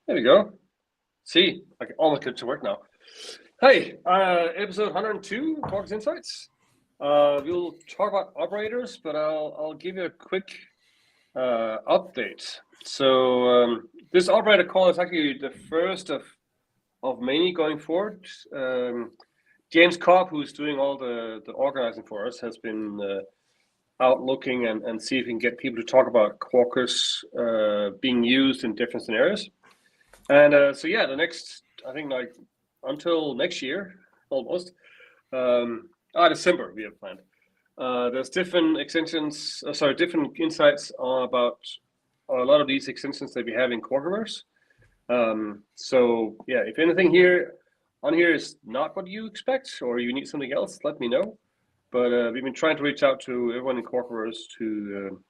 There we go. See, I can almost get to work now. Hey, episode 102, Quarkus Insights. We'll talk about operators, but I'll give you a quick update. So this operator call is actually the first of many going forward. James Cobb, who's doing all the organizing for us, has been out looking and see if we can get people to talk about Quarkus being used in different scenarios. And so yeah, the next, I think like until next year, almost, December we have planned. There's different extensions, different insights about a lot of these extensions that we have in Quarkiverse. So yeah, if anything on here is not what you expect or you need something else, let me know. But we've been trying to reach out to everyone in Quarkiverse to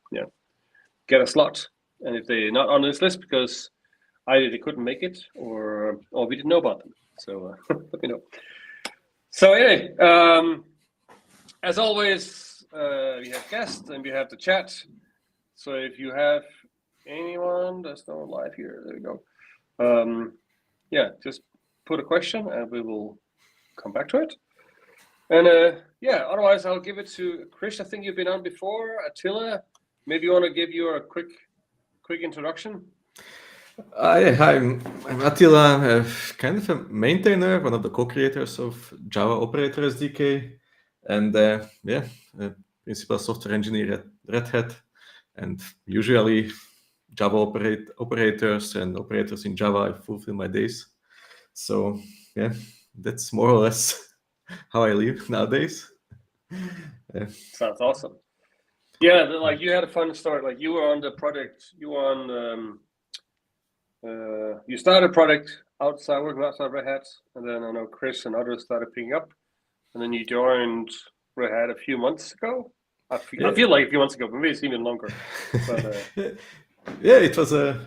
get a slot. And if they're not on this list because either they couldn't make it or we didn't know about them. So let me know. So anyway, as always, we have guests and we have the chat. So if you have anyone that's not live here, there we go. Just put a question and we will come back to it. And otherwise I'll give it to Chris. I think you've been on before. Attila, maybe you want to give your quick introduction. Hi, I'm Attila. I'm kind of a maintainer, one of the co-creators of Java Operator SDK, and principal software engineer at Red Hat, and usually Java operators and operators in Java I fulfill my days. So yeah, that's more or less how I live nowadays. Sounds awesome. Yeah, like you had a fun start. Like you were on the project. You were on. You started a project working outside Red Hat, and then I know Chris and others started picking up, and then you joined Red Hat a few months ago. I feel like a few months ago, but maybe it's even longer. But, yeah, it was a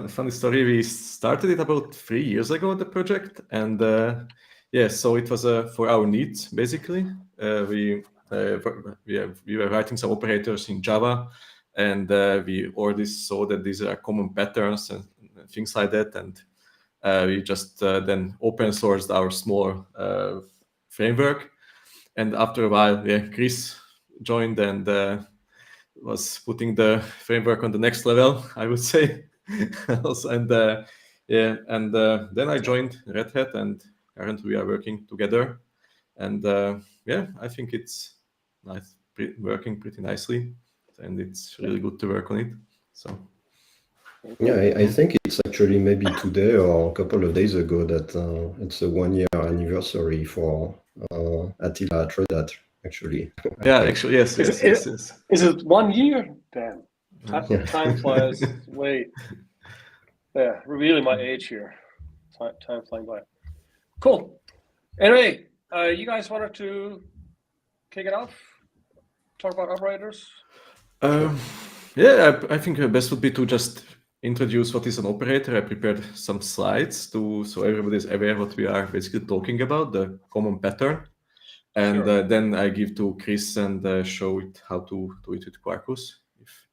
funny story. We started it about 3 years ago, the project, and so it was for our needs basically. We were writing some operators in Java, and we already saw that these are common patterns and things like that, and we just then open sourced our small framework. And after a while, Chris joined and was putting the framework on the next level, I would say. Then I joined Red Hat, and currently we are working together. And I think it's working pretty nicely, and it's really good to work on it. So. Yeah, I think it's actually maybe today or a couple of days ago that it's a 1-year anniversary for Attila at Red Hat, actually. Yeah, actually, yes. Is it 1 year? Damn. Time flies. Wait. Yeah, revealing my age here. Time flying by. Cool. Anyway, you guys wanted to kick it off? Talk about operators? I think the best would be to just introduce what is an operator. I prepared some slides so everybody is aware what we are basically talking about, the common pattern. And then I give to Chris and show it how to do it with Quarkus, if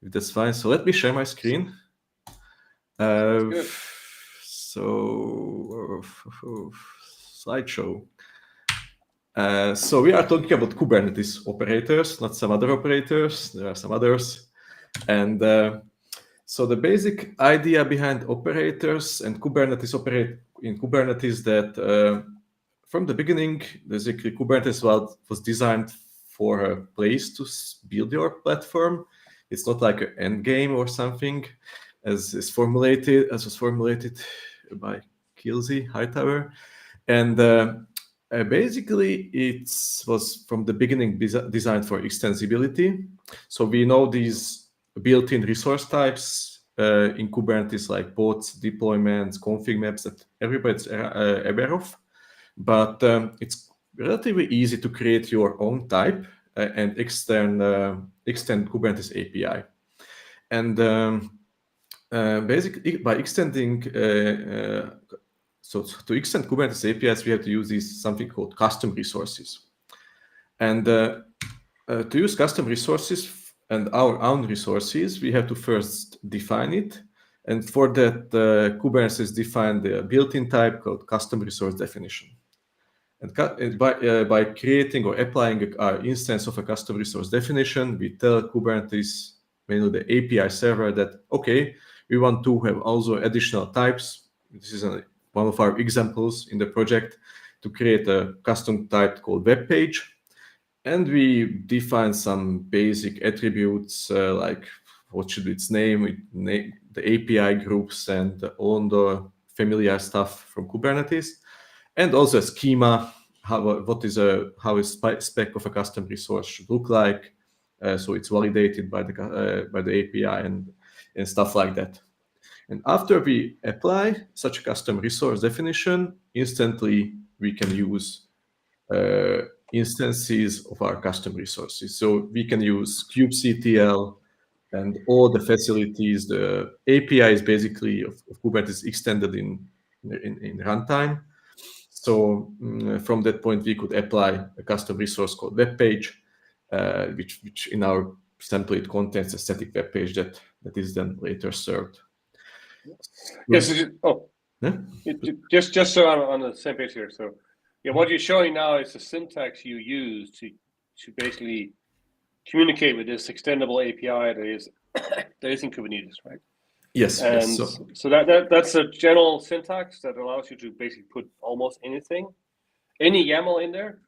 that's fine. So let me share my screen. So slideshow. So we are talking about Kubernetes operators, not some other operators. There are some others. And so the basic idea behind operators and Kubernetes operate in Kubernetes that from the beginning, basically Kubernetes was designed for a place to build your platform. It's not like an end game or something, as was formulated by Kelsey Hightower. And basically, it was from the beginning designed for extensibility. So we know these built-in resource types in Kubernetes, like pods, deployments, config maps that everybody's aware of. But it's relatively easy to create your own type and extend Kubernetes API. And basically, by extending, so to extend Kubernetes APIs, we have to use something called custom resources. And to use custom resources and our own resources, we have to first define it And for that, Kubernetes defined a built-in type called custom resource definition. And by creating or applying our instance of a custom resource definition, we tell Kubernetes, mainly the API server, that, okay, we want to have also additional types. This is one of our examples in the project, to create a custom type called web page. And we define some basic attributes like what should be its name, the API groups, and all the familiar stuff from Kubernetes. And also a schema, how a spec of a custom resource should look like, so it's validated by the API and stuff like that. And after we apply such a custom resource definition, instantly we can use instances of our custom resources. So we can use kubectl and all the facilities. The API is basically of Kubernetes extended in runtime. So from that point, we could apply a custom resource called web page, which in our template contains a static web page that is then later served. Yes. Yeah? Just so I'm on the same page here. So, yeah, what you're showing now is the syntax you use to basically communicate with this extendable API that is in Kubernetes, right? Yes. And yes, so that's a general syntax that allows you to basically put almost anything, any YAML in there,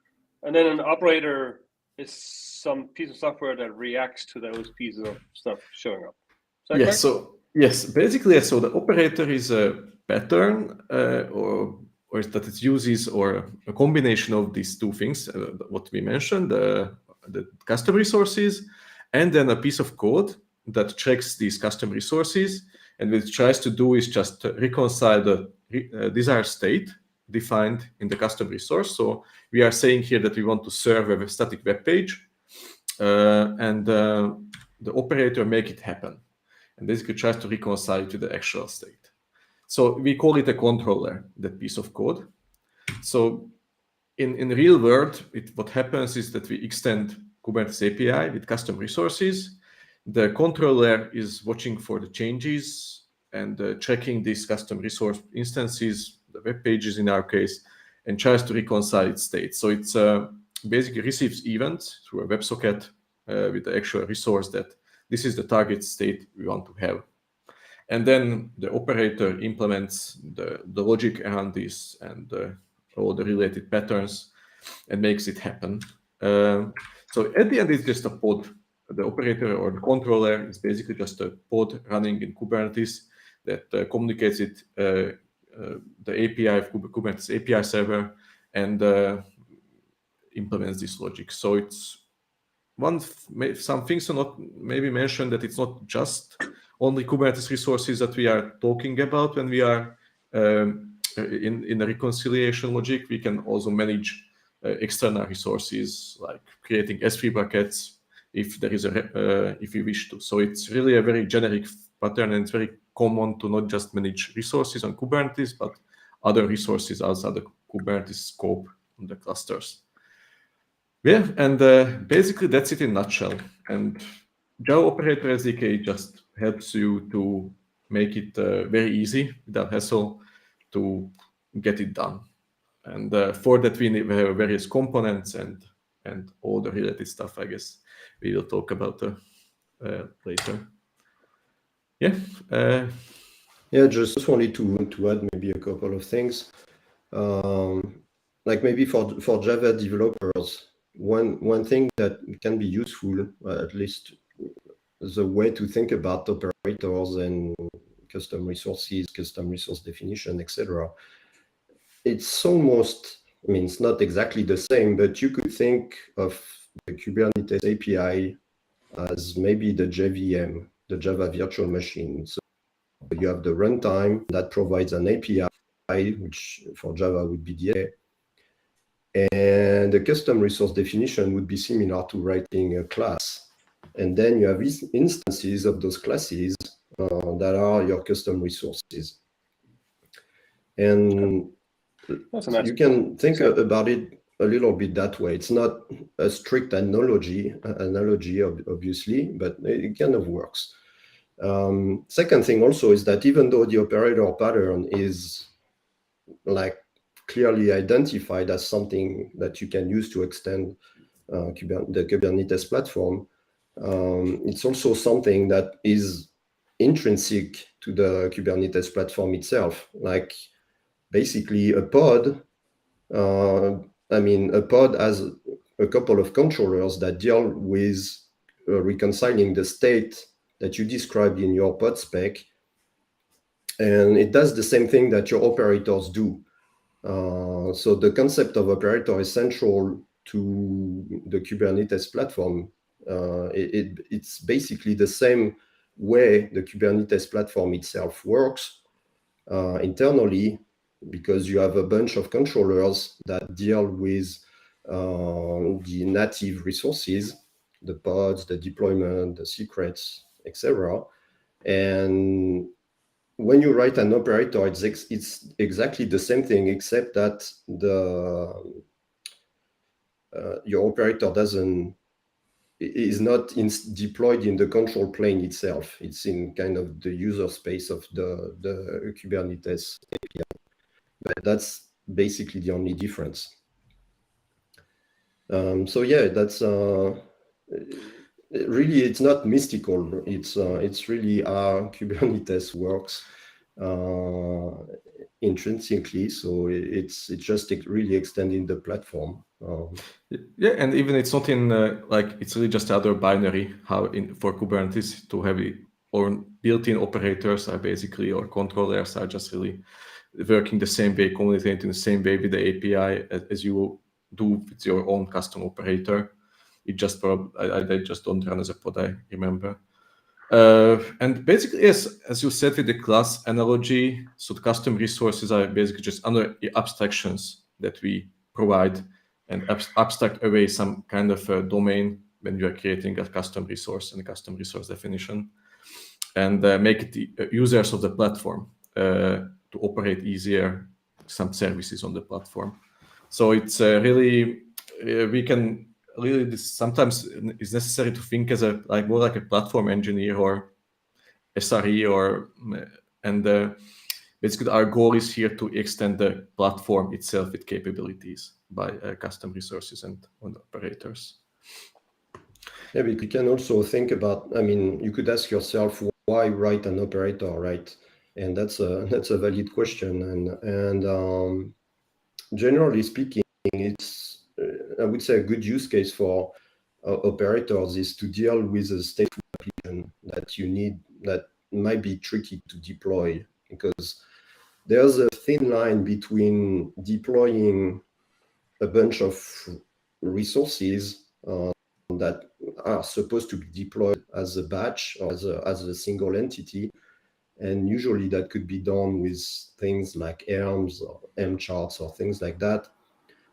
and then an operator is some piece of software that reacts to those pieces of stuff showing up. Is that correct? So yes, basically, so the operator is a pattern or that it uses, or a combination of these two things, what we mentioned, the custom resources, and then a piece of code that checks these custom resources. And what it tries to do is just reconcile the desired state defined in the custom resource. So we are saying here that we want to serve a static web page, and the operator make it happen. And basically tries to reconcile it to the actual state. So we call it a controller, that piece of code. So in real world, what happens is that we extend Kubernetes API with custom resources. The controller is watching for the changes and checking these custom resource instances, the web pages in our case, and tries to reconcile its state. So it's basically receives events through a WebSocket with the actual resource that this is the target state we want to have. And then the operator implements the logic around this and all the related patterns and makes it happen. So at the end, it's just a pod. The operator or the controller is basically just a pod running in Kubernetes that communicates it the API of Kubernetes API server and implements this logic. So it's some things are not maybe mentioned, that it's not just only Kubernetes resources that we are talking about when we are in the reconciliation logic. We can also manage external resources like creating S3 buckets if there is if you wish to. So it's really a very generic pattern, and it's very common to not just manage resources on Kubernetes, but other resources outside the Kubernetes scope on the clusters. Yeah, and basically that's it in a nutshell. And Java Operator SDK just helps you to make it very easy, without hassle, to get it done. And for that, we have various components and all the related stuff, I guess we will talk about later. Yeah. Yeah, just wanted to add maybe a couple of things. Like maybe for Java developers, one thing that can be useful, at least the way to think about operators and custom resources, custom resource definition, etc. It's almost, I mean, it's not exactly the same, but you could think of the Kubernetes API as maybe the JVM, the Java virtual machine. So you have the runtime that provides an API, which for Java would be the and the custom resource definition would be similar to writing a class. And then you have instances of those classes that are your custom resources. And you can think about it a little bit that way. It's not a strict analogy, obviously, but it kind of works. Second thing also is that even though the operator pattern is like clearly identified as something that you can use to extend the Kubernetes platform, it's also something that is intrinsic to the Kubernetes platform itself. Like basically a pod, a pod has a couple of controllers that deal with reconciling the state that you described in your pod spec. And it does the same thing that your operators do. So the concept of operator is central to the Kubernetes platform. It's basically the same way the Kubernetes platform itself works internally, because you have a bunch of controllers that deal with the native resources, the pods, the deployment, the secrets, etc. And when you write an operator, it's exactly the same thing, except that your operator is not deployed in the control plane itself. It's in kind of the user space of the Kubernetes API. But that's basically the only difference. So yeah, that's really, it's not mystical. It's really how Kubernetes works intrinsically. So it's just really extending the platform. Yeah, and even it's not in like it's really just other binary for Kubernetes to have it, or built-in operators are basically, or controllers are just really working the same way, communicating the same way with the API as you do with your own custom operator. It just they just don't run as a pod, I remember. And basically, yes, as you said with the class analogy, so the custom resources are basically just other abstractions that we provide and abstract away some kind of a domain when you are creating a custom resource and a custom resource definition, and make it the users of the platform to operate easier some services on the platform. So it's really, we can really, sometimes it's necessary to think as more like a platform engineer or SRE, and basically our goal is here to extend the platform itself with capabilities by custom resources and on operators. Yeah, but you can also think about, you could ask yourself, why write an operator, right? And that's a valid question. And generally speaking, it's, I would say, a good use case for operators is to deal with a stateful application that you need, that might be tricky to deploy, because there's a thin line between deploying a bunch of resources that are supposed to be deployed as a batch or as a single entity. And usually that could be done with things like ERMs or M charts or things like that.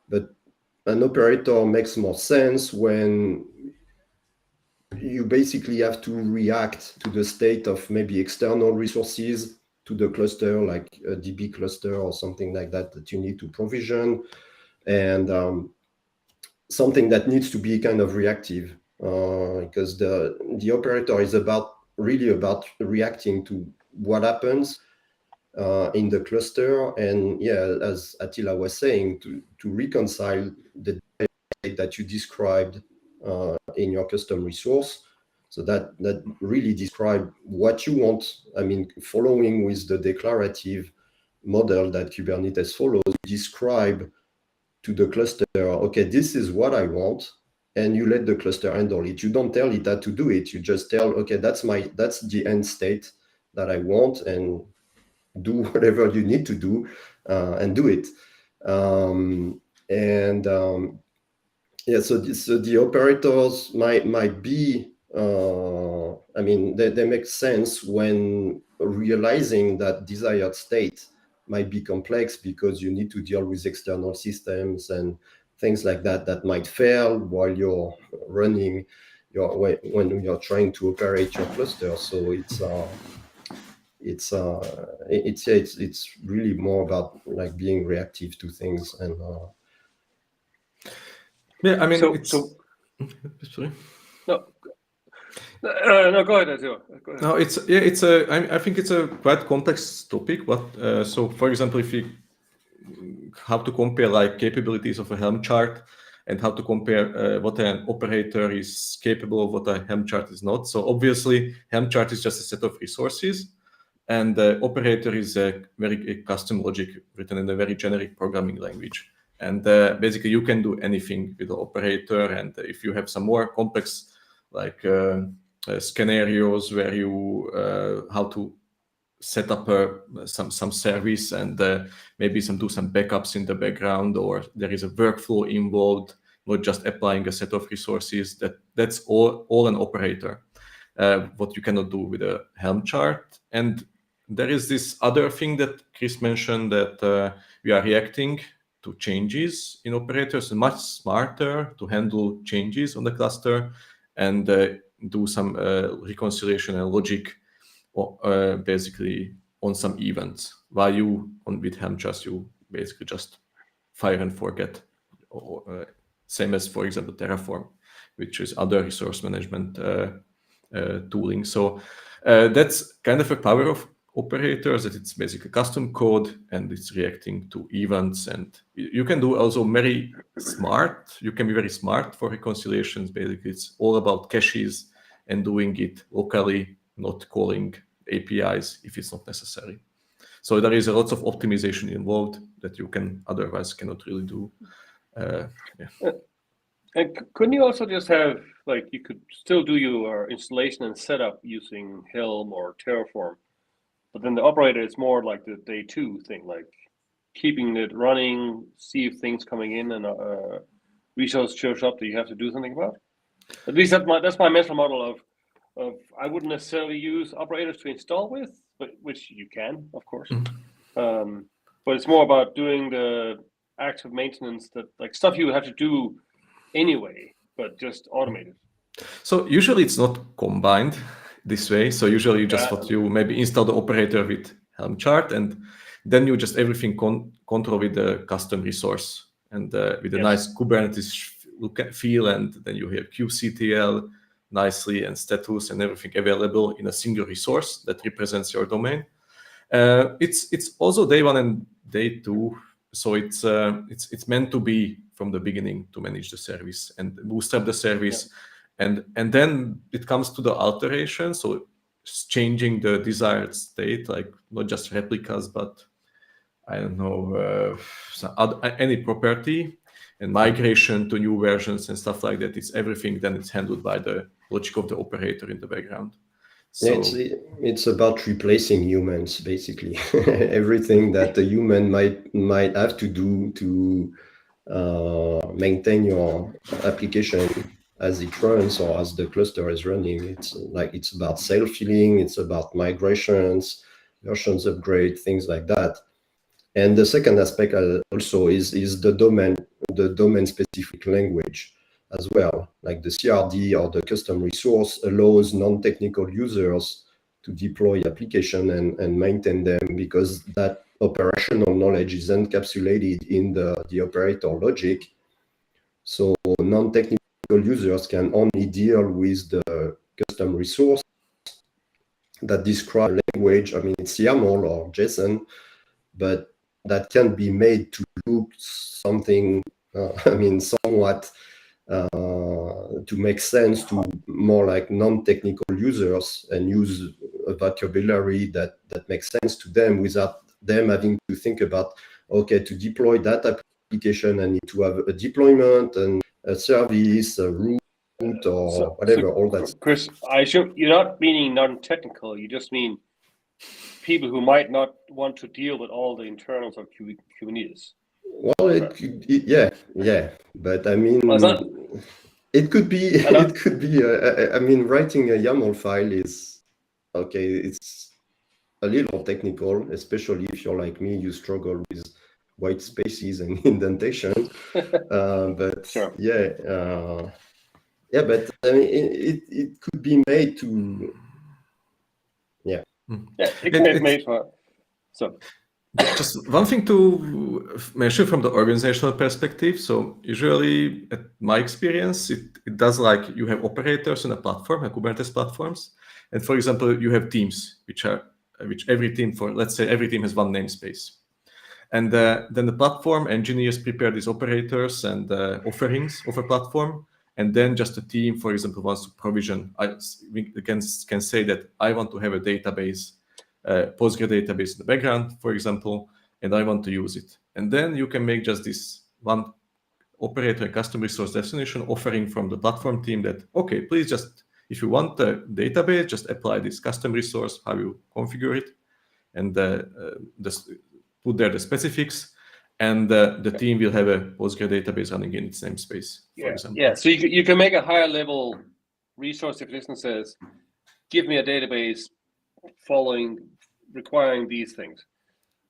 But an operator makes more sense when you basically have to react to the state of maybe external resources to the cluster, like a DB cluster or something like that you need to provision, and something that needs to be kind of reactive, because the operator is really about reacting to what happens in the cluster. And yeah, as Attila was saying, to reconcile the data that you described in your custom resource. So that really describe what you want. Following with the declarative model that Kubernetes follows, describe to the cluster, okay, this is what I want, and you let the cluster handle it. You don't tell it how to do it. You just tell, okay, that's the end state that I want, and do whatever you need to do and do it. Yeah, so the operators might be, they make sense when realizing that desired state might be complex, because you need to deal with external systems and things like that might fail while you're running when you're trying to operate your cluster. So it's really more about like being reactive to things. And yeah, sorry. No. No, go ahead, Attila. Go ahead. No, I think it's a quite complex topic. But so, for example, if you have to compare like capabilities of a Helm chart and how to compare what an operator is capable of, what a Helm chart is not. So obviously, Helm chart is just a set of resources, and the operator is a very custom logic written in a very generic programming language. And basically, you can do anything with the operator. And if you have some more complex, like scenarios where you how to set up some service and maybe do some backups in the background, or there is a workflow involved, not just applying a set of resources. That's all an operator. What you cannot do with a Helm chart. And there is this other thing that Chris mentioned, that we are reacting to changes in operators, and much smarter to handle changes on the cluster and do some reconciliation and logic basically on some events. While with Helm charts, you basically just fire and forget. Same as, for example, Terraform, which is other resource management tooling. So that's kind of a power of operators, that it's basically custom code and it's reacting to events. And you can do also very smart. You can be very smart for reconciliations. Basically, it's all about caches and doing it locally, not calling APIs if it's not necessary. So there is a lot of optimization involved that you otherwise cannot really do. And couldn't you also just have, like, you could still do your installation and setup using Helm or Terraform, but then the operator is more like the day two thing, like keeping it running, see if things coming in and resource shows up that you have to do something about? At least that's my mental model of I wouldn't necessarily use operators to install with, but which you can, of course. But it's more about doing the active maintenance, that like stuff you have to do anyway, but just automated. So usually it's not combined this way. So usually you just you maybe install the operator with Helm chart, and then you just everything control with the custom resource and with a nice Kubernetes feel, and then you have kubectl nicely and status and everything available in a single resource that represents your domain. It's also day one and day two, so it's meant to be from the beginning to manage the service and bootstrap the service, and then it comes to the alteration, so it's changing the desired state, like not just replicas, but I don't know any property and migration to new versions and stuff like that. It's everything. Then it's handled by the logic of the operator in the background. So it's about replacing humans, basically. Everything that a human might have to do to maintain your application as it runs or as the cluster is running. It's about self-healing, it's about migrations, versions upgrade, things like that. And the second aspect also is the domain specific language as well. Like the CRD or the custom resource allows non-technical users to deploy application and maintain them, because that operational knowledge is encapsulated in the operator logic. So non-technical users can only deal with the custom resource that describe language. I mean, it's YAML or JSON, but that can be made to look something, somewhat to make sense to more like non-technical users, and use a vocabulary that makes sense to them without them having to think about, okay, to deploy that application, I need to have a deployment and a service, a route, or whatever, all that. Chris, I assume you're not meaning non-technical, you just mean people who might not want to deal with all the internals of Kubernetes. Well, yeah, but I mean, it could be, I mean, writing a YAML file is, okay, it's a little technical, especially if you're like me, you struggle with white spaces and indentation. But sure. But I mean, it could be made to, it can be made for, so. Just one thing to mention from the organizational perspective. So usually, at my experience, it does like you have operators on a platform, like Kubernetes platforms, and for example, you have teams, which every team let's say every team has one namespace, and then the platform engineers prepare these operators and offerings of a platform, and then just a team, for example, wants to provision. We can say that I want to have a database. Postgre database in the background, for example, and I want to use it. And then you can make just this one operator custom resource definition offering from the platform team that, okay, please just, if you want the database, just apply this custom resource, how you configure it, and put there the specifics, and the team will have a Postgre database running in its namespace, for example. Yeah, so you can make a higher level resource definition that says, give me a database requiring these things.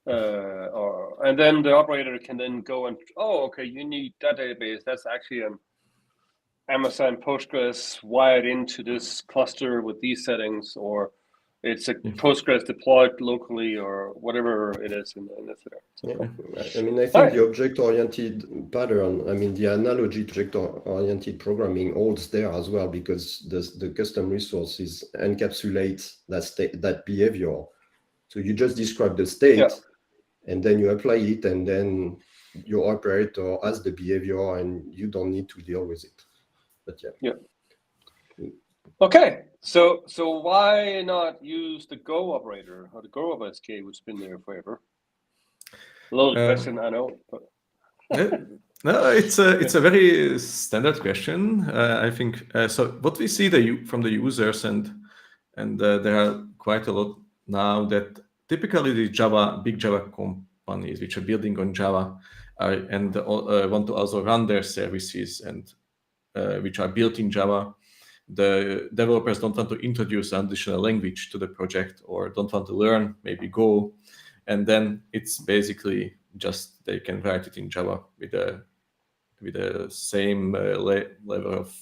And then the operator can then go and, okay, you need that database. That's actually an Amazon Postgres wired into this cluster with these settings, or it's a Postgres deployed locally, or whatever it is. And that's there. So, I mean, I think the object-oriented pattern, I mean, the analogy to object-oriented programming holds there as well, because the custom resources encapsulate that behavior. So you just describe the state, and then you apply it, and then your operator has the behavior, and you don't need to deal with it. But Okay, so why not use the Go operator or the Go SDK, which has been there forever? A little question, I know. But... No, it's a very standard question. I think so. What we see from the users, and there are quite a lot now, that typically the big Java companies which are building on Java and want to also run their services and which are built in Java. The developers don't want to introduce an additional language to the project, or don't want to learn maybe Go, and then it's basically just they can write it in Java with the same level of,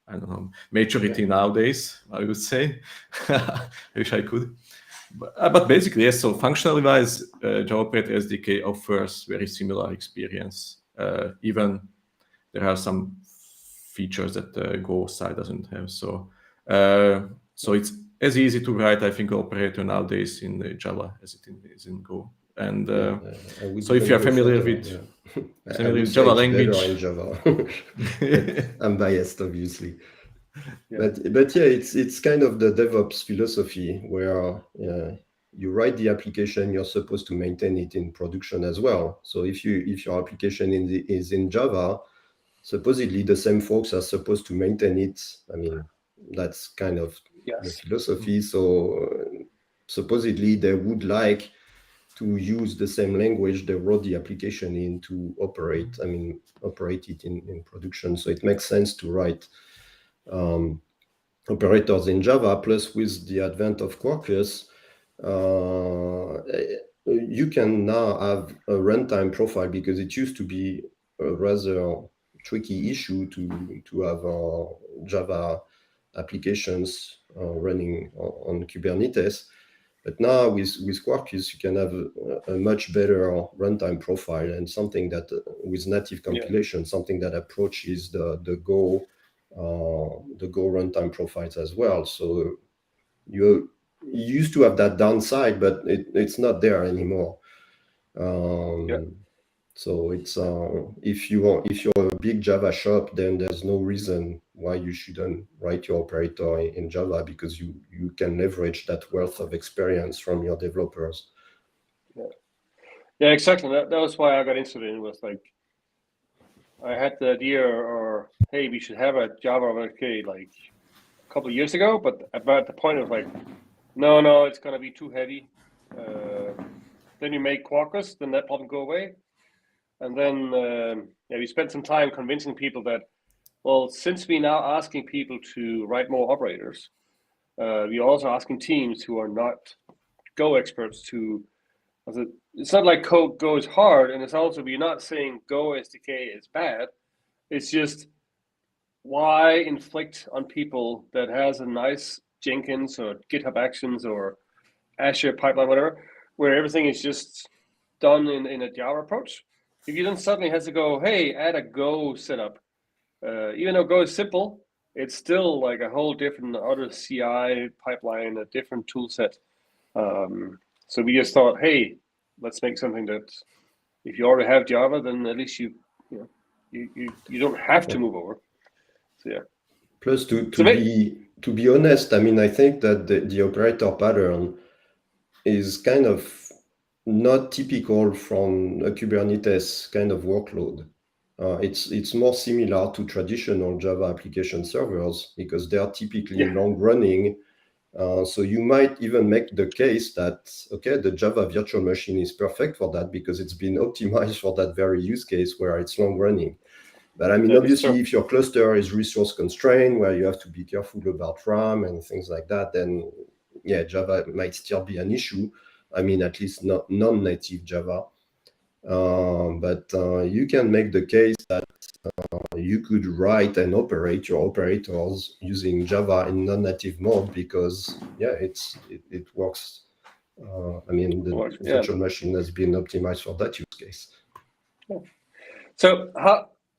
I don't know, maturity nowadays, I would say. I wish I could. But basically, yes, so functionally wise, Java Operator SDK offers very similar experience. Even there are some features that Go side doesn't have. So it's as easy to write, I think, operator nowadays in Java as it is in Go. And so if you're familiar with Java language, in Java. I'm biased, obviously. But yeah, it's kind of the DevOps philosophy where you write the application, you're supposed to maintain it in production as well. So if your application is in Java, supposedly the same folks are supposed to maintain it. I mean, that's kind of the philosophy. So supposedly they would like to use the same language they wrote the application in to operate it in production. So it makes sense to write operators in Java. Plus, with the advent of Quarkus, you can now have a runtime profile, because it used to be a rather tricky issue to have Java applications running on Kubernetes. But now with Quarkus, you can have a much better runtime profile, and something that with native compilation, something that approaches the Go runtime profiles as well. So you used to have that downside, but it's not there anymore. So it's if you're a big Java shop, then there's no reason why you shouldn't write your operator in Java, because you can leverage that wealth of experience from your developers. Yeah, exactly. That was why I got interested in it. Was like, I had the idea, or hey, we should have a Java SDK like a couple of years ago, but about the point of like, no, it's gonna be too heavy. Then you make Quarkus, then that problem go away. And then we spent some time convincing people that, well, since we're now asking people to write more operators, we're also asking teams who are not Go experts to. It's not like Go is hard, and it's also, we're not saying Go SDK is bad. It's just, why inflict on people that has a nice Jenkins or GitHub Actions or Azure pipeline, whatever, where everything is just done in a Java approach. If you then suddenly has to go, hey, add a Go setup, even though Go is simple, it's still like a whole different other CI pipeline, a different tool set. So we just thought, hey, let's make something that if you already have Java, then at least you don't have to move over. So yeah. Plus, to be honest, I mean, I think that the operator pattern is kind of not typical from a Kubernetes kind of workload. It's more similar to traditional Java application servers because they are typically long running. So you might even make the case that, okay, the Java virtual machine is perfect for that because it's been optimized for that very use case where it's long running. But I mean, obviously, if your cluster is resource constrained, where you have to be careful about RAM and things like that, then yeah, Java might still be an issue. I mean, at least not non-native Java. But you can make the case that you could write and operate your operators using Java in non-native mode because yeah, it works. I mean, the virtual machine has been optimized for that use case. Yeah.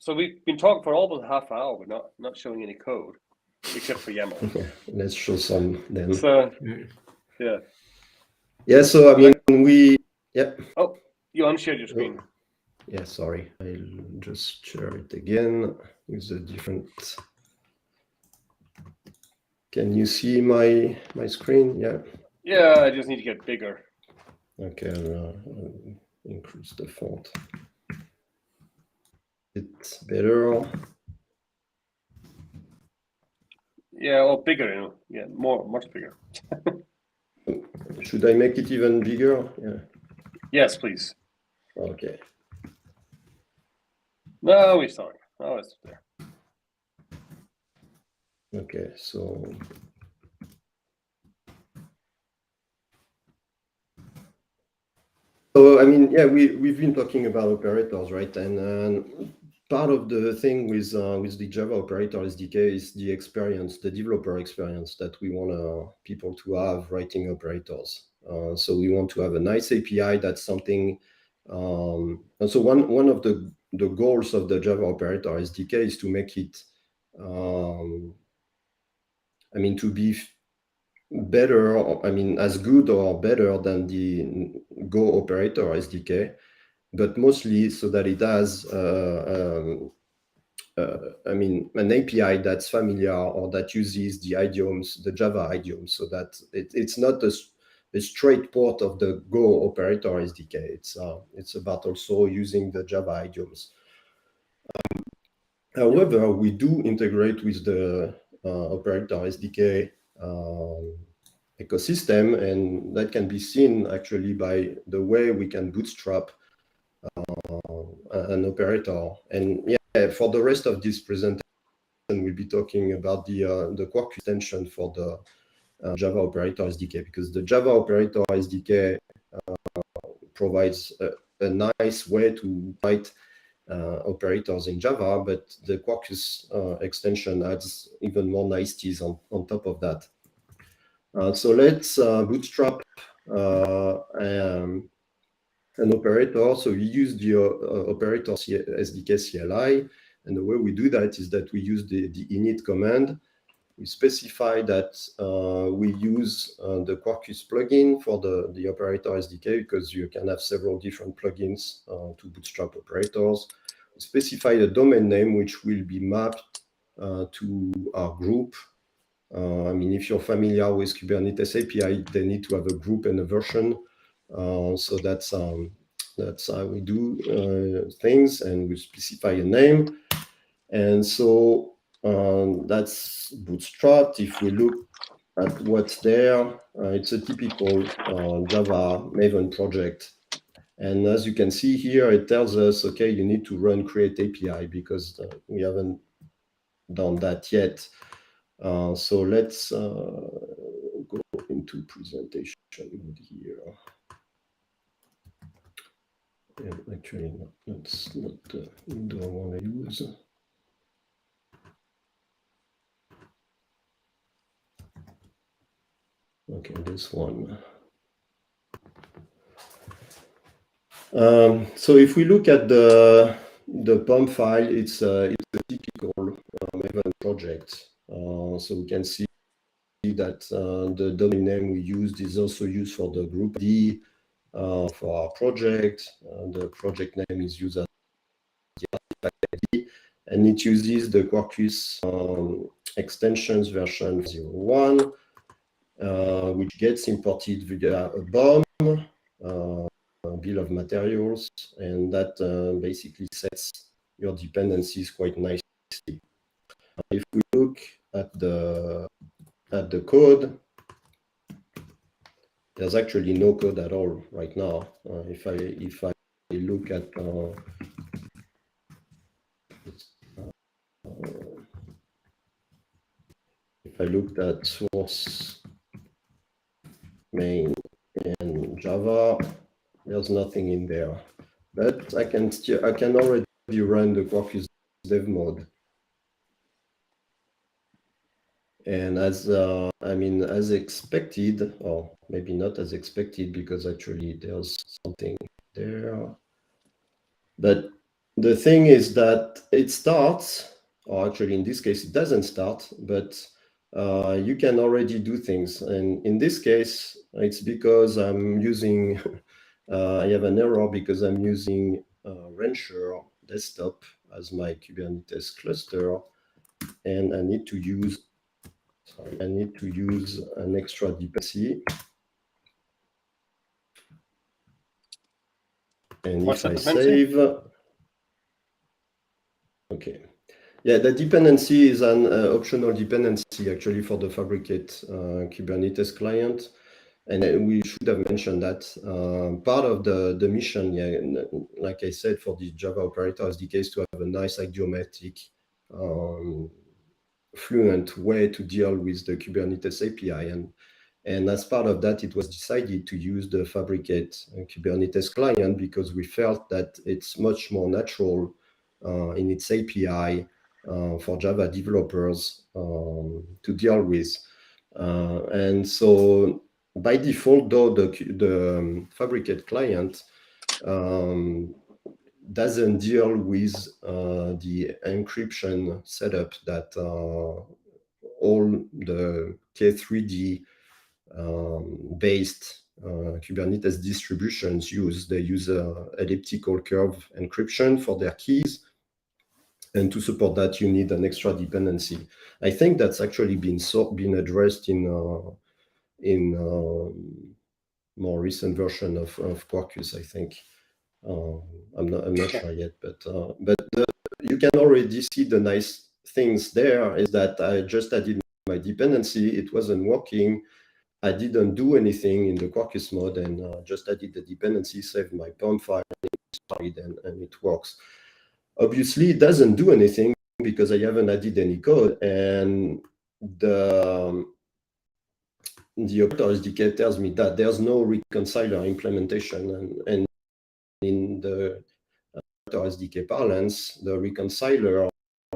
So we've been talking for almost half an hour, but not showing any code except for YAML. Let's show some then. So yeah. Yeah. So I mean, Oh, you unshared your screen. Yeah, sorry. I'll just share it again with a different. Can you see my screen? Yeah. Yeah, I just need to get bigger. Okay, I'll increase the font. It's better. Yeah, or bigger, Yeah, much bigger. Should I make it even bigger? Yeah. Yes, please. Okay. No, we saw it. Oh, it's there. Okay, so. So I mean, yeah, we've been talking about operators, right? And part of the thing with the Java operator SDK is the experience, the developer experience that we want people to have writing operators. So we want to have a nice API. That's something. And so one of the goals of the Java operator SDK is to make it, I mean, to be better, I mean, as good or better than the Go operator SDK, but mostly so that it has, I mean, an API that's familiar or that uses the idioms, the Java idioms, so that it's not a straight port of the Go operator SDK. It's about also using the Java idioms. However, we do integrate with the operator SDK ecosystem, and that can be seen actually by the way we can bootstrap an operator. And yeah, for the rest of this presentation, we'll be talking about the Quarkus extension for the Java operator SDK, because the Java operator SDK provides a nice way to write operators in Java, but the Quarkus extension adds even more niceties on top of that. So let's bootstrap an operator. So we use the operator SDK CLI, and the way we do that is that we use the init command. We specify that we use the Quarkus plugin for the operator SDK, because you can have several different plugins to bootstrap operators. We specify a domain name which will be mapped to our group. I mean, if you're familiar with Kubernetes API, they need to have a group and a version. So that's how we do things, and we specify a name. And so that's bootstrapped. If we look at what's there, it's a typical Java Maven project. And as you can see here, it tells us, okay, you need to run create API, because we haven't done that yet. So let's go into presentation mode here. And actually, that's not the window I want to use. Okay, this one. So if we look at the POM file, it's a typical Maven project. So we can see that the domain name we used is also used for the group ID for our project. The project name is used as the artifact ID, and it uses the Quarkus extensions version 0.1, which gets imported via a BOM, bill of materials, and that basically sets your dependencies quite nicely. If we look at the code, there's actually no code at all right now. If I look at if I looked at source main and Java, there's nothing in there. But I can already run the Quarkus dev mode. And as as expected, or maybe not as expected, because actually there's something there. But the thing is that it starts, or actually in this case it doesn't start, but you can already do things. And in this case, it's because I'm using, I have an error because I'm using Rancher desktop as my Kubernetes cluster, and I need to use an extra dependency. And What's if I dependency? save, okay. Yeah, the dependency is an optional dependency actually for the Fabricate Kubernetes client. And we should have mentioned that part of the mission, yeah, like I said, for the Java operator SDK is to have a nice idiomatic, fluent way to deal with the Kubernetes API. And as part of that, it was decided to use the Fabricate Kubernetes client because we felt that it's much more natural in its API for Java developers to deal with. And so by default, though, the Fabricate client doesn't deal with the encryption setup that all the K3D based Kubernetes distributions use. They use elliptical curve encryption for their keys. And to support that, you need an extra dependency. I think that's actually been addressed in more recent version of Quarkus, I think. I'm not sure yet, but you can already see the nice things there is that I just added my dependency. It wasn't working. I didn't do anything in the Quarkus mode and just added the dependency, saved my POM file, and it works. Obviously, it doesn't do anything because I haven't added any code, and the operator SDK tells me that there's no reconciler implementation, and in the operator SDK parlance, the reconciler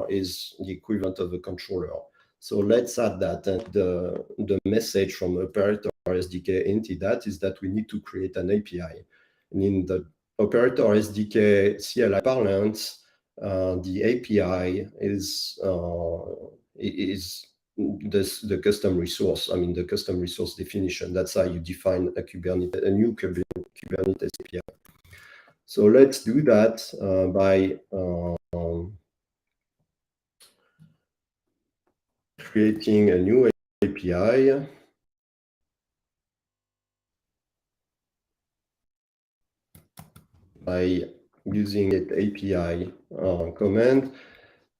is the equivalent of a controller. So let's add that, and the message from operator SDK into that is that we need to create an API. And in the operator SDK CLI parlance, the API is the custom resource. I mean, the custom resource definition. That's how you define a new Kubernetes API. So let's do that by creating a new API. By using it API command,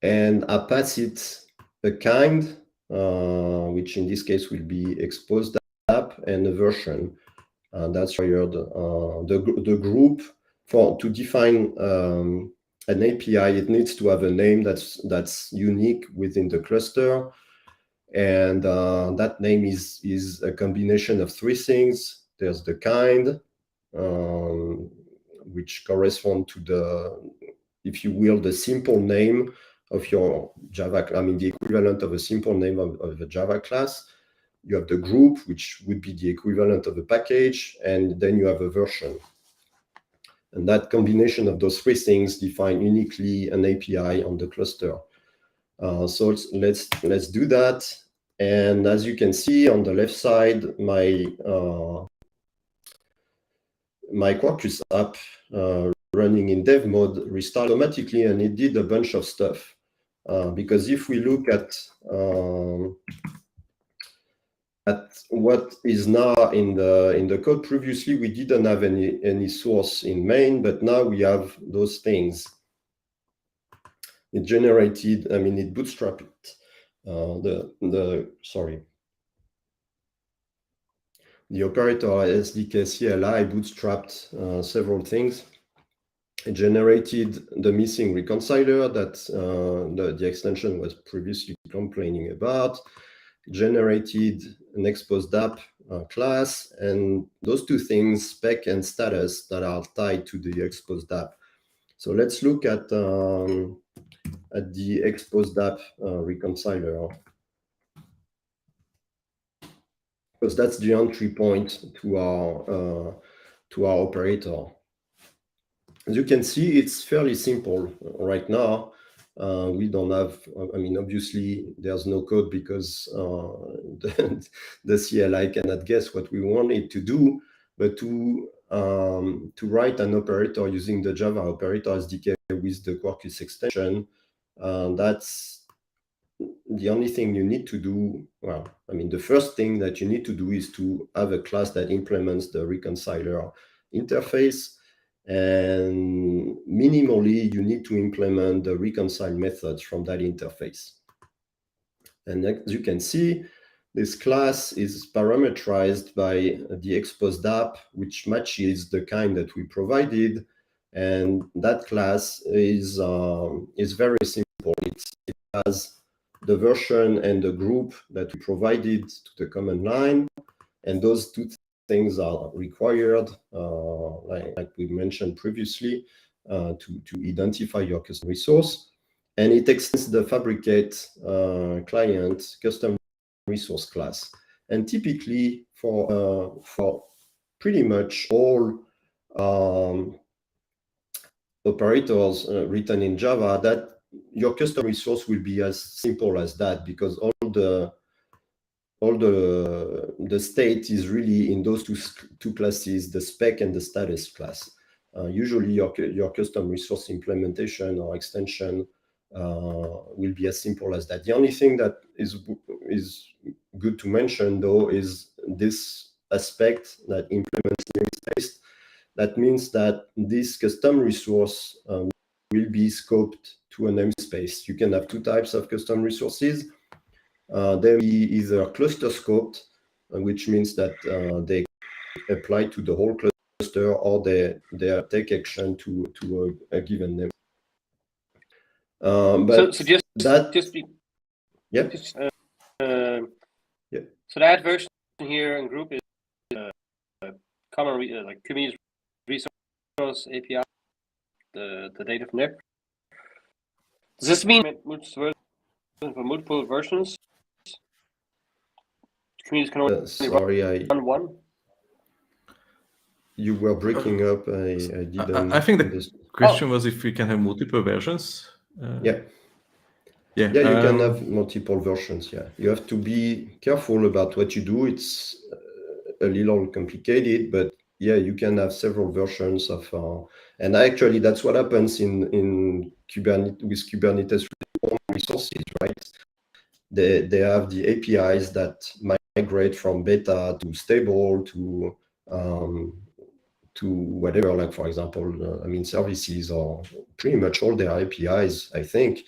and I pass it a kind, which in this case will be exposed app, and a version. That's required. The group to define an API, it needs to have a name that's unique within the cluster, and that name is a combination of three things. There's the kind, which correspond to the, if you will, the simple name of your Java, I mean, the equivalent of a simple name of a Java class. You have the group, which would be the equivalent of a package, and then you have a version. And that combination of those three things define uniquely an API on the cluster. So let's do that. And as you can see on the left side, my Quarkus app running in dev mode restarted automatically, and it did a bunch of stuff. Because if we look at what is now in the code, previously we didn't have any source in main, but now we have those things. It generated, it bootstrapped the operator SDK CLI bootstrapped several things. It generated the missing reconciler that the extension was previously complaining about. It generated an exposed app class, and those two things, spec and status, that are tied to the exposed app. So let's look at the exposed app reconciler, because that's the entry point to our operator. As you can see, it's fairly simple right now. We don't have, obviously there's no code because the CLI cannot guess what we want it to do, but to write an operator using the Java operator SDK with the Quarkus extension, that's the only thing you need to do. Well, the first thing that you need to do is to have a class that implements the reconciler interface. And minimally, you need to implement the reconcile methods from that interface. And as you can see, this class is parameterized by the exposed app, which matches the kind that we provided. And that class is very simple. It has the version and the group that we provided to the command line. And those two things are required, like we mentioned previously, to identify your custom resource. And it extends the Fabricate client custom resource class. And typically for pretty much all operators written in Java, that your custom resource will be as simple as that, because all the state is really in those two classes, the spec and the status class. Usually your custom resource implementation or extension will be as simple as that. The only thing that is good to mention, though, is this aspect that implements namespace. That means that this custom resource will be scoped to a namespace. You can have two types of custom resources. They will be either cluster scoped, which means that they apply to the whole cluster, or they take action to a given name. But so just yeah. So that version here in group is common like community resource API, the data from there. Does this mean for multiple versions? Communities can only run one? You were breaking up. I didn't. I think the question was if we can have multiple versions. Yeah, you can have multiple versions. Yeah, you have to be careful about what you do. It's a little complicated, but yeah, you can have several versions of. And actually, that's what happens in Kubernetes with Kubernetes resources, right? They have the APIs that migrate from beta to stable to whatever, like for example, services, or pretty much all their APIs, I think,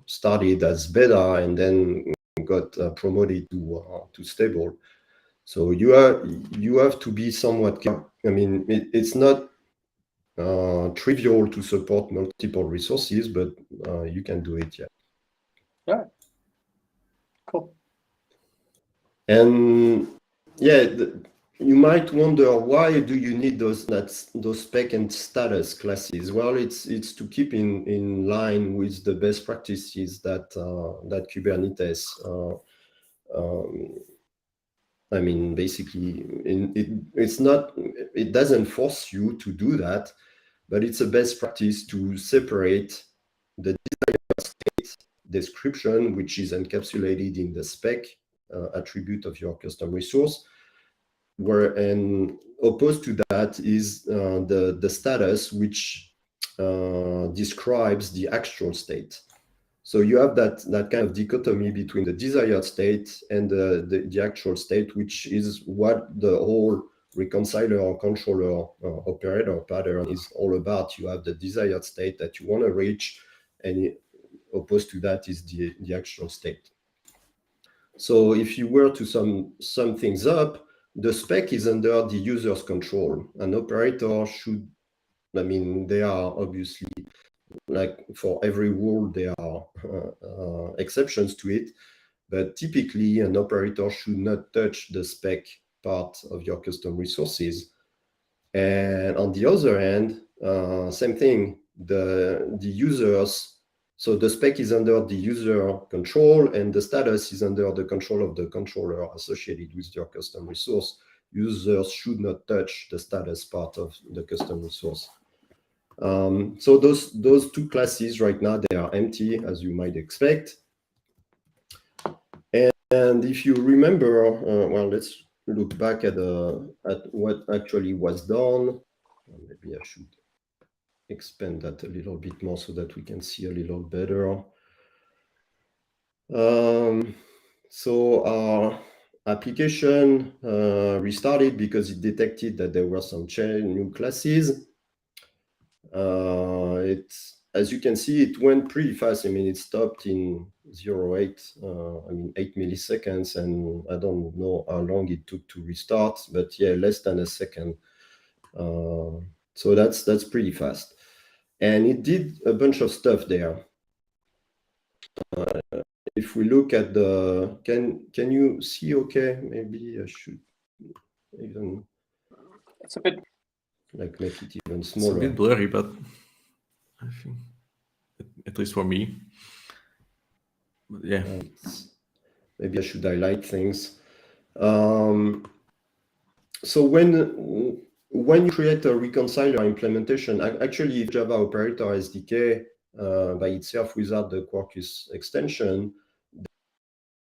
started as beta and then got promoted to stable. So you have to be somewhat careful. It's not trivial to support multiple resources, but you can do it. Yeah. Cool. And yeah, you might wonder, why do you need those spec and status classes? Well, it's to keep in line with the best practices that Kubernetes I mean, basically, it doesn't force you to do that, but it's a best practice to separate the desired state description, which is encapsulated in the spec attribute of your custom resource, and opposed to that is the status, which describes the actual state. So you have that kind of dichotomy between the desired state and the actual state, which is what the whole reconciler or controller operator pattern is all about. You have the desired state that you want to reach, and opposed to that is the actual state. So if you were to sum things up, the spec is under the user's control. An operator should, I mean, they are obviously, like for every rule, there are exceptions to it, but typically an operator should not touch the spec part of your custom resources. And on the other hand, same thing, the users, so the spec is under the user control and the status is under the control of the controller associated with your custom resource. Users should not touch the status part of the custom resource. So those two classes right now, they are empty, as you might expect. And if you remember, well, let's look back at what actually was done. Maybe I should expand that a little bit more so that we can see a little better. So our application restarted because it detected that there were some new classes. As you can see, it went pretty fast. I mean, it stopped in 0.8, 8 milliseconds, and I don't know how long it took to restart, but yeah, less than a second. So that's pretty fast. And it did a bunch of stuff there. If we look at the, can you see okay? Maybe I should even It's a bit like make it even It's smaller. a bit blurry, but I think, at least for me. But yeah. Maybe I should highlight things. So when you create a reconciler implementation, actually Java operator SDK by itself without the Quarkus extension,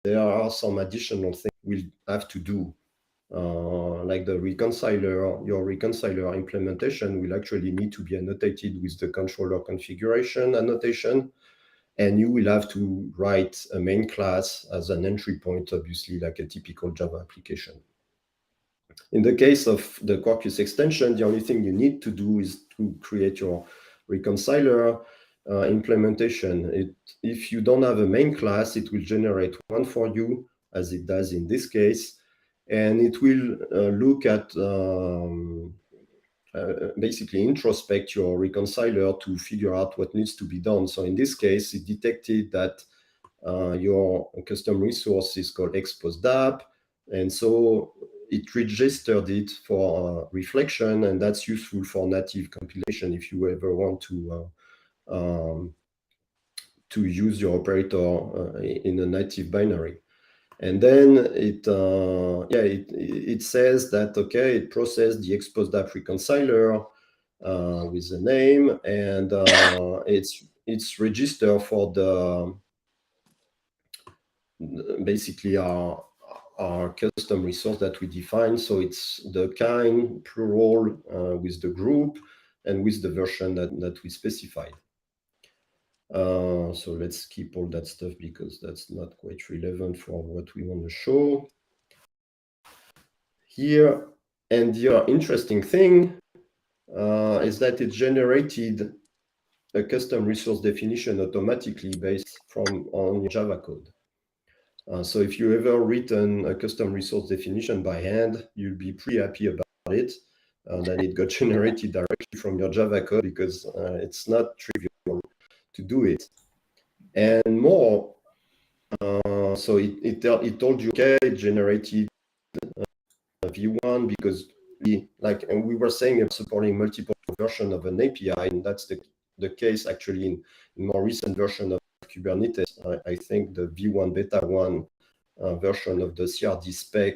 there are some additional things we'll have to do. Like the reconciler, your reconciler implementation will actually need to be annotated with the controller configuration annotation. And you will have to write a main class as an entry point, obviously, like a typical Java application. In the case of the Quarkus extension, the only thing you need to do is to create your reconciler implementation. If you don't have a main class, it will generate one for you, as it does in this case. And it will look at basically introspect your reconciler to figure out what needs to be done. So in this case, it detected that your custom resource is called expos.dap, and so it registered it for reflection, and that's useful for native compilation if you ever want to use your operator in a native binary. And then it says that, okay, it processed the expos.dap reconciler with the name, and it's registered for the basically our custom resource that we define. So it's the kind plural with the group and with the version that we specified. So let's keep all that stuff because that's not quite relevant for what we want to show here. And the interesting thing is that it generated a custom resource definition automatically based on your Java code. So if you ever written a custom resource definition by hand, you'll be pretty happy about it, that it got generated directly from your Java code, because it's not trivial to do it. And more, so it told you, okay, it generated v1 because we were saying supporting multiple versions of an API, and that's the case actually in more recent version of Kubernetes. I think the v1 beta 1 version of the CRD spec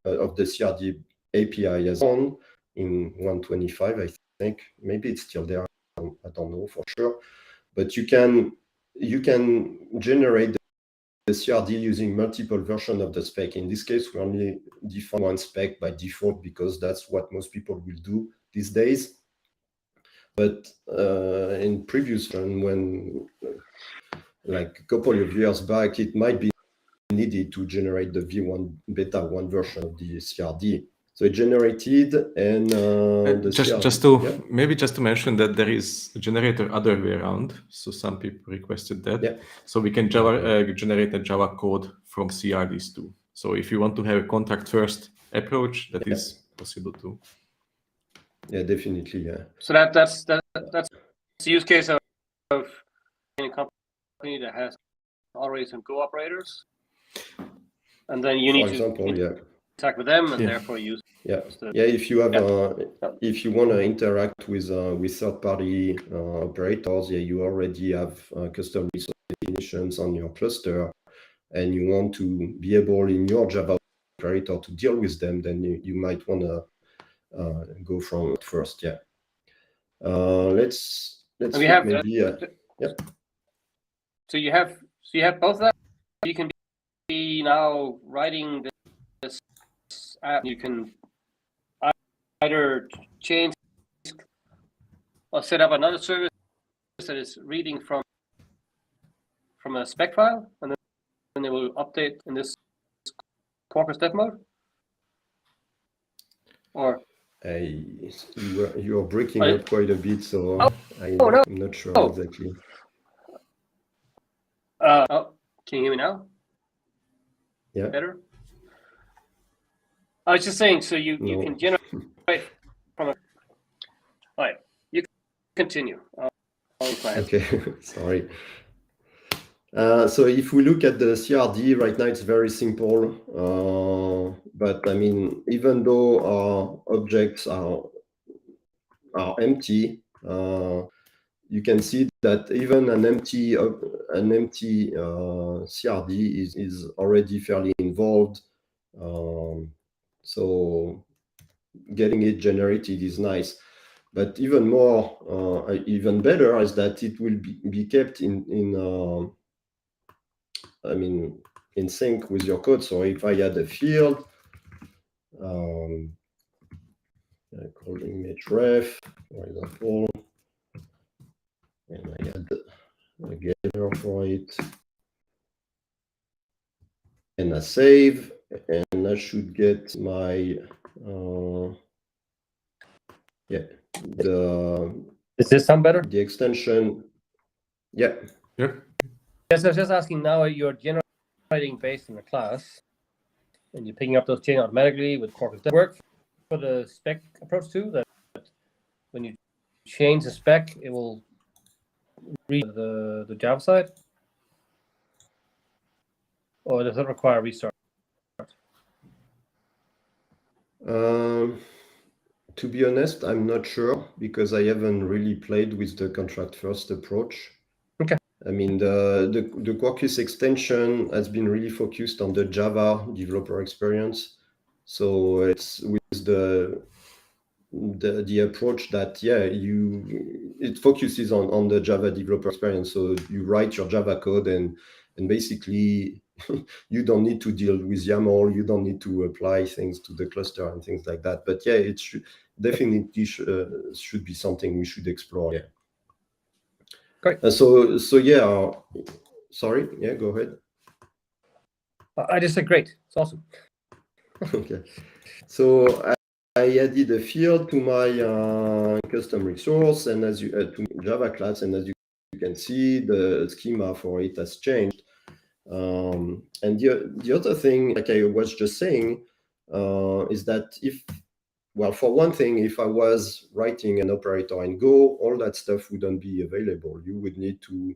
of the CRD API as on in 125, I think. Maybe it's still there. I don't know for sure. But you can generate the CRD using multiple versions of the spec. In this case, we only define one spec by default because that's what most people will do these days. But in previous one, when like a couple of years back, it might be needed to generate the V1 beta 1 version of the CRD. So it generated, and maybe just to mention that there is a generator other way around. So some people requested that. Yeah. So we can generate a Java code from CRDs too. So if you want to have a contract first approach, that is possible too. Yeah, definitely. Yeah. So that's the use case of any company that has already some Go operators, and then you need to interact with them, and therefore use. If you have if you want to interact with third-party operators, you already have custom resource definitions on your cluster, and you want to be able in your Java operator to deal with them, then you might want to go from it first. Let's we have maybe So you have both that. You can be now writing this app. You can either change or set up another service that is reading from a spec file, and then they will update in this Quarkus dev mode. Or you are breaking up quite a bit, so I'm not sure exactly. Can you hear me now? Yeah. Better? I was just saying, so you can generate from a. All right, you can continue. Okay, sorry. So if we look at the CRD right now, it's very simple. But I mean, even though our objects are empty, you can see that even an empty CRD is already fairly involved. So getting it generated is nice. But even more, even better is that it will be kept in sync with your code. So if I add a field, I call image ref, for example, and I add a getter for it, and I save, and I should get my Does this sound better? The extension, Yes, I was just asking. Now you're generating based on the class, and you're picking up those chains automatically with Quarkus. Does that work for the spec approach too? That when you change the spec, it will read the Java side, or does it require a restart? To be honest, I'm not sure because I haven't really played with the contract first approach. Okay. I mean, the Quarkus extension has been really focused on the Java developer experience. So it's with the approach that it focuses on the Java developer experience. So you write your Java code and basically you don't need to deal with YAML, you don't need to apply things to the cluster and things like that. But it definitely should be something we should explore. Yeah. Great. Sorry. Yeah, go ahead. I just said great. It's awesome. Okay. So I added a field to my custom resource, and to Java class, and as you can see, the schema for it has changed. And the other thing, like I was just saying, is that for one thing, if I was writing an operator in Go, all that stuff wouldn't be available. You would need to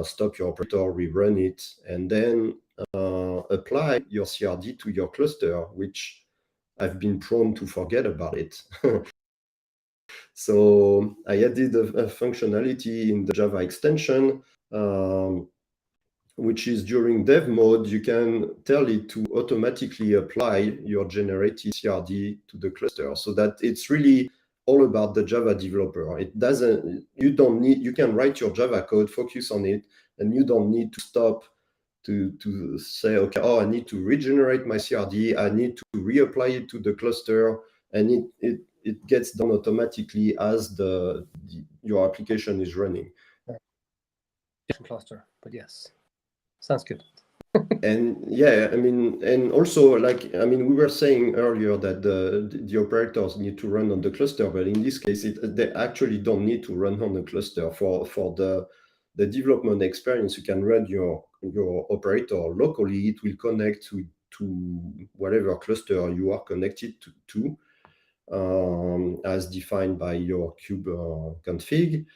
stop your operator, rerun it, and then apply your CRD to your cluster, which I've been prone to forget about it. So I added a functionality in the Java extension which is during dev mode, you can tell it to automatically apply your generated CRD to the cluster, so that it's really all about the Java developer. It doesn't, you can write your Java code, focus on it, and you don't need to stop to say, okay, oh, I need to regenerate my CRD, I need to reapply it to the cluster, and it gets done automatically as your application is running. Cluster, but yes, sounds good. And yeah, I mean, and also, like, I mean, we were saying earlier that the operators need to run on the cluster, but in this case, they actually don't need to run on the cluster. For the development experience, you can run your operator locally. It will connect to whatever cluster you are connected to as defined by your kube config.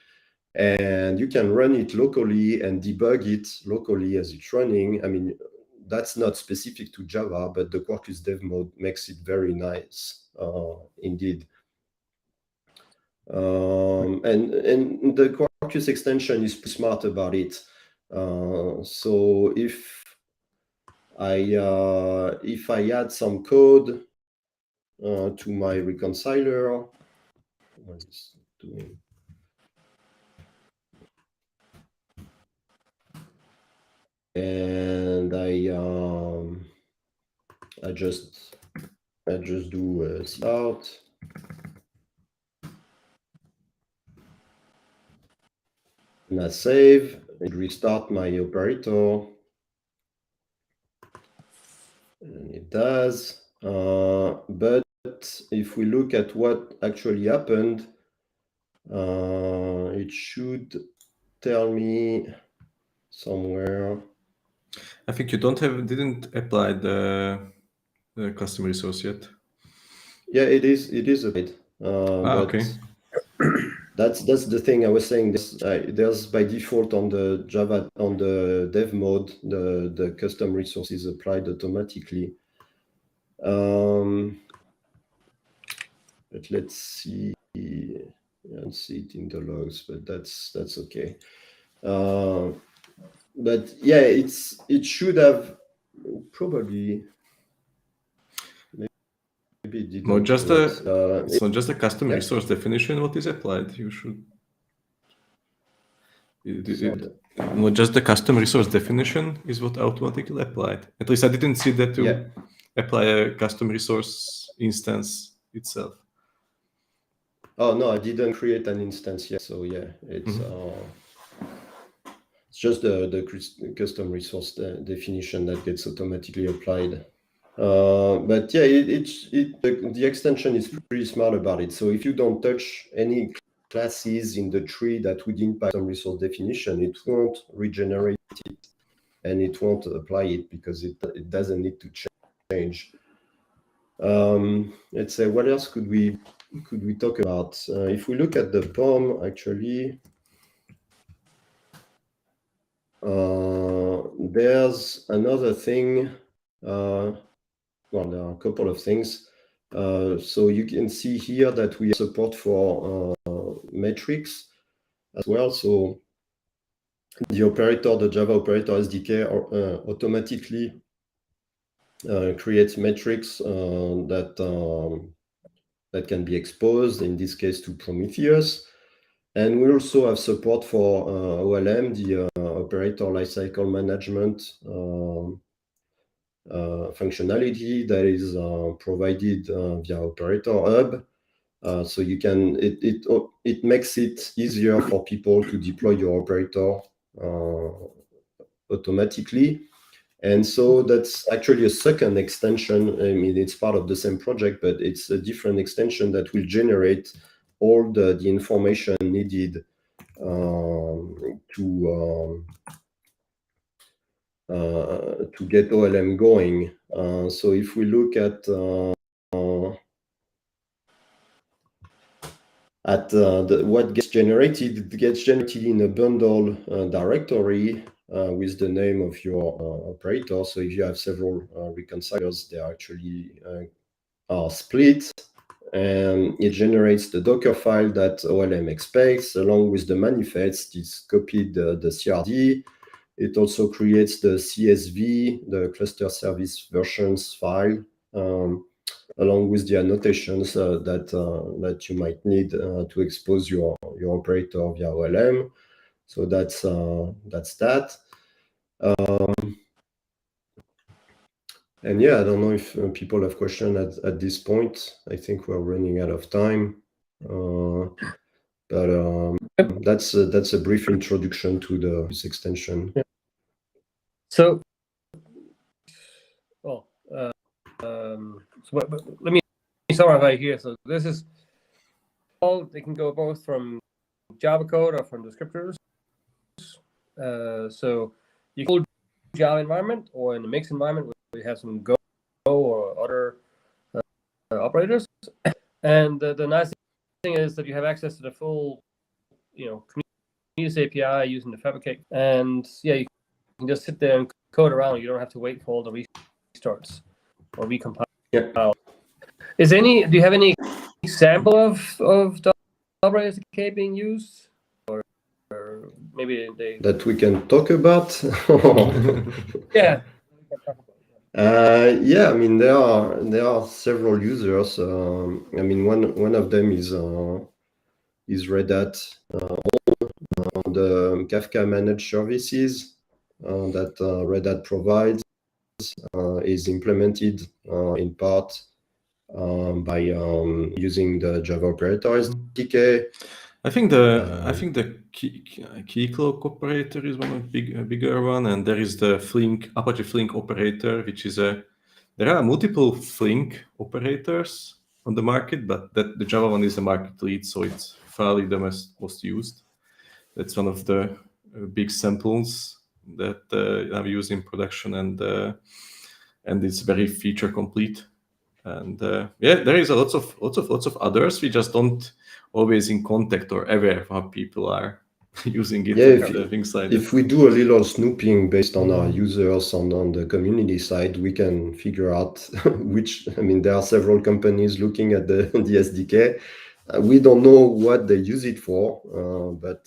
And you can run it locally and debug it locally as it's running. I mean, that's not specific to Java, but the Quarkus dev mode makes it very nice, indeed. And the Quarkus extension is smart about it. So if I add some code to my reconciler, what is it doing? And I just do start, and I save and restart my operator, and it does. But if we look at what actually happened, it should tell me somewhere. I think you didn't apply the custom resource yet. Yeah, it is a bit. But okay. That's the thing I was saying. There's by default on the Java, on the dev mode, the custom resources applied automatically. But let's see. I don't see it in the logs, but that's okay. But yeah, it should have probably. Maybe it didn't. No, just it's not just the custom resource definition what is applied. You should. Not just the custom resource definition is what automatically applied. At least I didn't see that to apply a custom resource instance itself. Oh no, I didn't create an instance yet. So yeah, it's it's just the custom resource definition that gets automatically applied. But yeah, the extension is pretty smart about it. So if you don't touch any classes in the tree that would impact some resource definition, it won't regenerate it, and it won't apply it because it doesn't need to change. Let's say, what else could we talk about? If we look at the POM, actually, there's another thing. Well, there are a couple of things. So you can see here that we have support for metrics as well. So the operator, the Java operator SDK, automatically creates metrics that can be exposed, in this case, to Prometheus. And we also have support for OLM, the operator lifecycle management functionality that is provided via Operator Hub. So you can it makes it easier for people to deploy your operator automatically. And so that's actually a second extension. I mean, it's part of the same project, but it's a different extension that will generate all the information needed to get OLM going. So if we look at what gets generated, it gets generated in a bundle directory with the name of your operator. So if you have several reconcilers, they actually are split, and it generates the Docker file that OLM expects along with the manifest. It's copied the CRD. It also creates the CSV, the cluster service versions file, along with the annotations that you might need to expose your operator via OLM. So that's that. And yeah, I don't know if people have questions at this point. I think we're running out of time. But that's a brief introduction to this extension. Yeah. So, well, let me summarize here. So this is all. They can go both from Java code or from descriptors. So you can hold Java environment or in a mixed environment where you have some Go or other operators. And the nice thing is that you have access to the full, Communities API using the Fabricate. And yeah, you can just sit there and code around. You don't have to wait for all the restarts or recompile. Yeah. Do you have any example of the operators SDK being used? Or maybe they... That we can talk about? Yeah. Yeah, I mean, there are several users. I mean, one of them is Red Hat. The Kafka managed services that Red Hat provides is implemented in part by using the Java operator SDK. I think the keycloak operator is one of a bigger one, and there is the Apache Flink operator, which is there are multiple Flink operators on the market, but the Java one is the market lead, so it's fairly the most used. That's one of the big samples that I've used in production, and it's very feature complete. And yeah, there is lots of others. We just don't always in contact or aware of how people are using it. Yeah, things like if we do a little snooping based on our users on the community side, we can figure out which. I mean, there are several companies looking at the SDK. We don't know what they use it for, but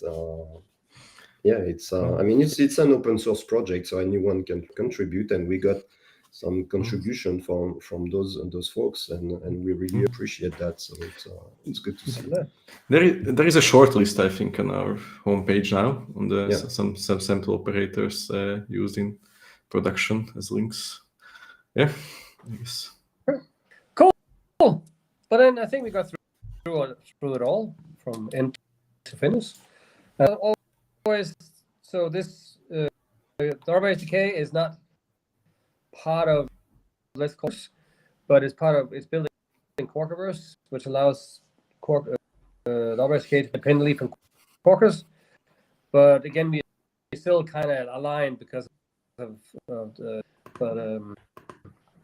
yeah, it's. I mean, it's an open source project, so anyone can contribute, and we got some contribution from those folks, and we really appreciate that. So it's good to see. There is a short list, I think, on our homepage now on the some sample operators used in production as links. Yeah, I guess. Cool. But then I think we got through it all from end to finish. Always. So this the operator SDK is not part of Let's Course, but it's built in Quarkiverse, which allows the operator SDK independently from Quarkus. But again, we still kind of aligned because of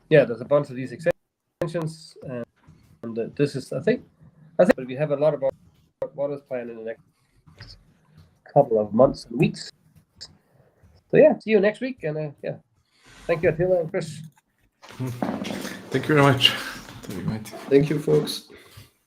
yeah, there's a bunch of these extensions, and this is I think we have a lot of others planned in the next couple of months and weeks. So yeah, see you next week, and yeah, thank you, Attila and Chris. Thank you very much. Thank you, folks.